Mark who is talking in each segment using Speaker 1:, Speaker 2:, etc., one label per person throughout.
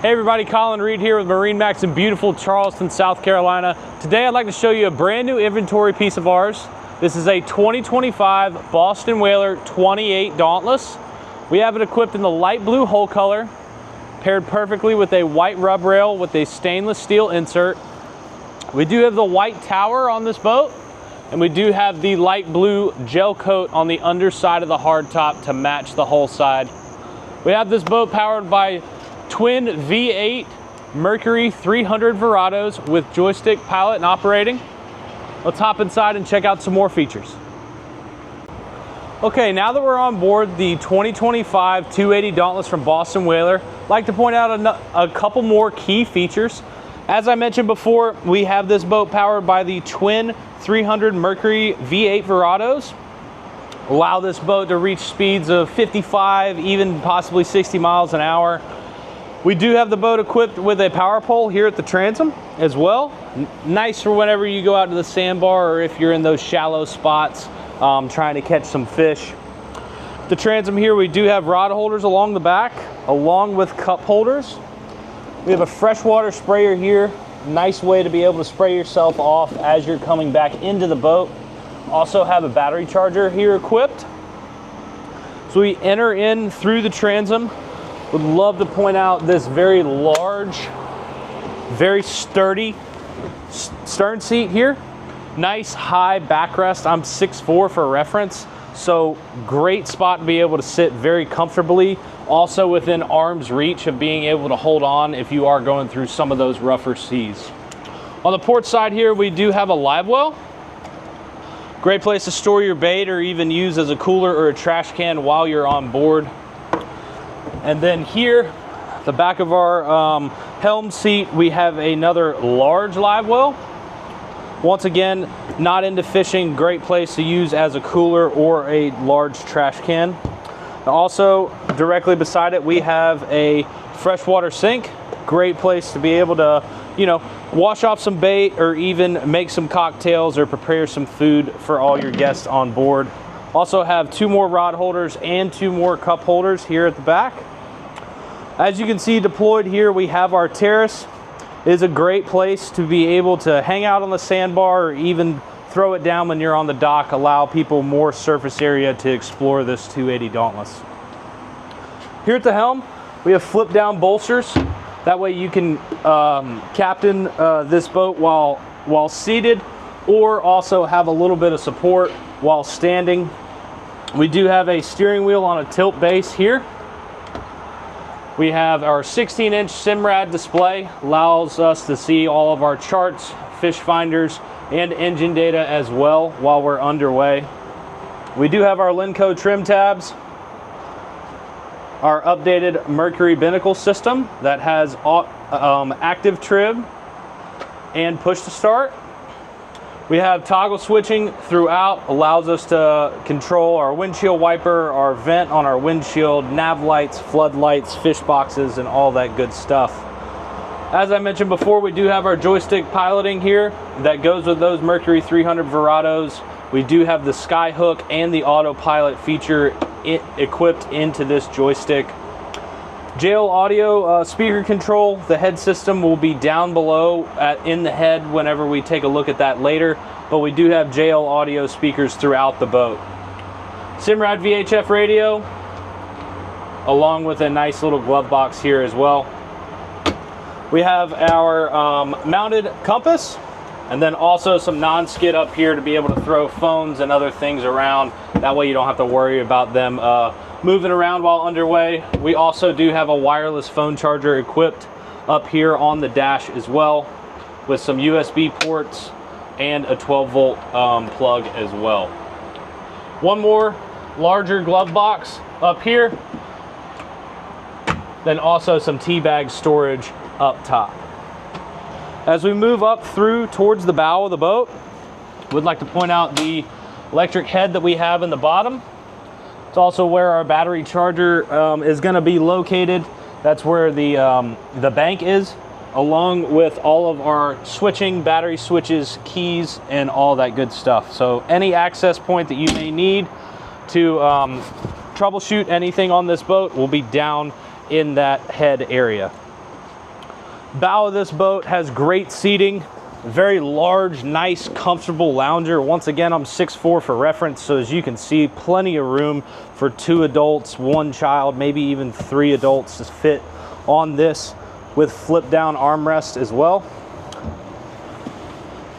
Speaker 1: Hey everybody, Colin Reed here with MarineMax in beautiful Charleston, South Carolina. Today I'd like to show you a brand new inventory piece of ours. This is a 2025 Boston Whaler 28 Dauntless. We have it equipped in the light blue hull color, paired perfectly with a white rub rail with a stainless steel insert. We do have the white tower on this boat, and we do have the light blue gel coat on the underside of the hardtop to match the hull side. We have this boat powered by twin V8 Mercury 300 Verados with joystick pilot and operating. Let's hop inside and check out some more features. Okay, now that we're on board the 2025 280 Dauntless from Boston Whaler, I'd like to point out a couple more key features. As I mentioned before, we have this boat powered by the twin 300 Mercury V8 Verados. Allow this boat to reach speeds of 55, even possibly 60 miles an hour. We do have the boat equipped with a power pole here at the transom as well. Nice for whenever you go out to the sandbar or if you're in those shallow spots trying to catch some fish. The transom here, we do have rod holders along the back, along with cup holders. We have a freshwater sprayer here. Nice way to be able to spray yourself off as you're coming back into the boat. Also have a battery charger here equipped. So we enter in through the transom. Would love to point out this very large, very sturdy stern seat here. Nice high backrest. I'm 6'4" for reference, so great spot to be able to sit very comfortably. Also within arm's reach of being able to hold on if you are going through some of those rougher seas. On the port side here, we do have a live well. Great place to store your bait or even use as a cooler or a trash can while you're on board. And then here, the back of our helm seat, we have another large live well. Once again, not into fishing, great place to use as a cooler or a large trash can. Also, directly beside it, we have a freshwater sink. Great place to be able to, wash off some bait or even make some cocktails or prepare some food for all your guests on board. Also have 2 more rod holders and 2 more cup holders here at the back. As you can see deployed here, we have our terrace. It is a great place to be able to hang out on the sandbar or even throw it down when you're on the dock, allow people more surface area to explore this 280 Dauntless. Here at the helm, we have flip down bolsters. That way you can captain this boat while seated, or also have a little bit of support while standing. We do have a steering wheel on a tilt base here. We have our 16-inch Simrad display, allows us to see all of our charts, fish finders, and engine data as well while we're underway. We do have our Lenco trim tabs, our updated Mercury binnacle system that has active trim and push to start. We have toggle switching throughout, allows us to control our windshield wiper, our vent on our windshield, nav lights, floodlights, fish boxes, and all that good stuff. As I mentioned before, we do have our joystick piloting here that goes with those Mercury 300 Verados. We do have the sky hook and the autopilot feature equipped into this joystick. JL audio speaker control. The head system will be down below in the head whenever we take a look at that later, but we do have JL audio speakers throughout the boat. Simrad VHF radio, along with a nice little glove box here as well. We have our mounted compass, and then also some non-skid up here to be able to throw phones and other things around. That way you don't have to worry about them moving around while underway. We also do have a wireless phone charger equipped up here on the dash as well, with some USB ports and a 12-volt plug as well. One more larger glove box up here, then also some tea bag storage up top. As we move up through towards the bow of the boat, we'd like to point out the electric head that we have in the bottom. It's also where our battery charger is going to be located. That's where the bank is, along with all of our switching, battery switches, keys, and all that good stuff. So any access point that you may need to troubleshoot anything on this boat will be down in that head area. Bow of this boat has great seating, very large, nice, comfortable lounger. Once again, I'm 6'4" for reference, so as you can see, plenty of room for 2 adults, 1 child, maybe even 3 adults to fit on this, with flip down armrest as well.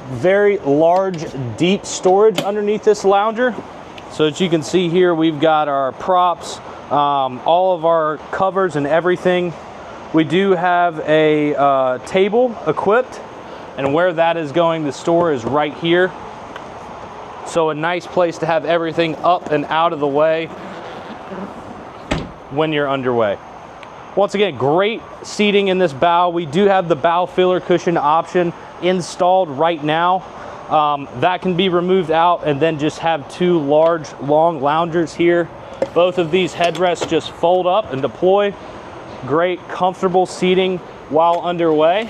Speaker 1: Very large, deep storage underneath this lounger. So as you can see here, we've got our props, all of our covers and everything. We do have a table equipped, and where that is going to store is right here. So a nice place to have everything up and out of the way when you're underway. Once again, great seating in this bow. We do have the bow filler cushion option installed right now. That can be removed out and then just have 2 large, long loungers here. Both of these headrests just fold up and deploy. Great, comfortable seating while underway.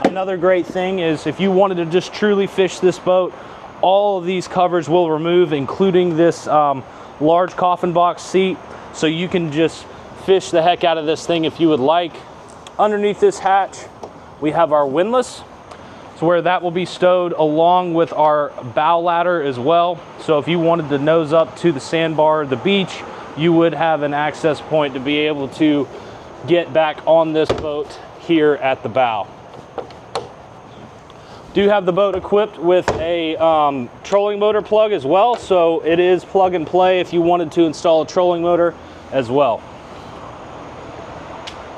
Speaker 1: Another great thing is if you wanted to just truly fish this boat, all of these covers will remove, including this large coffin box seat, so you can just fish the heck out of this thing if you would like. Underneath this hatch, we have our windlass, so where that will be stowed along with our bow ladder as well. So if you wanted to nose up to the sandbar, the beach, you would have an access point to be able to get back on this boat here at the bow. Do have the boat equipped with a trolling motor plug as well, so it is plug and play if you wanted to install a trolling motor as well.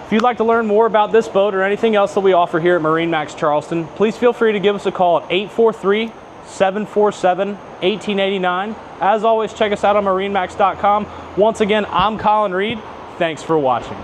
Speaker 1: If you'd like to learn more about this boat or anything else that we offer here at MarineMax Charleston, please feel free to give us a call at 843-747-1889. As always, check us out on marinemax.com. Once again, I'm Colin Reed. Thanks for watching.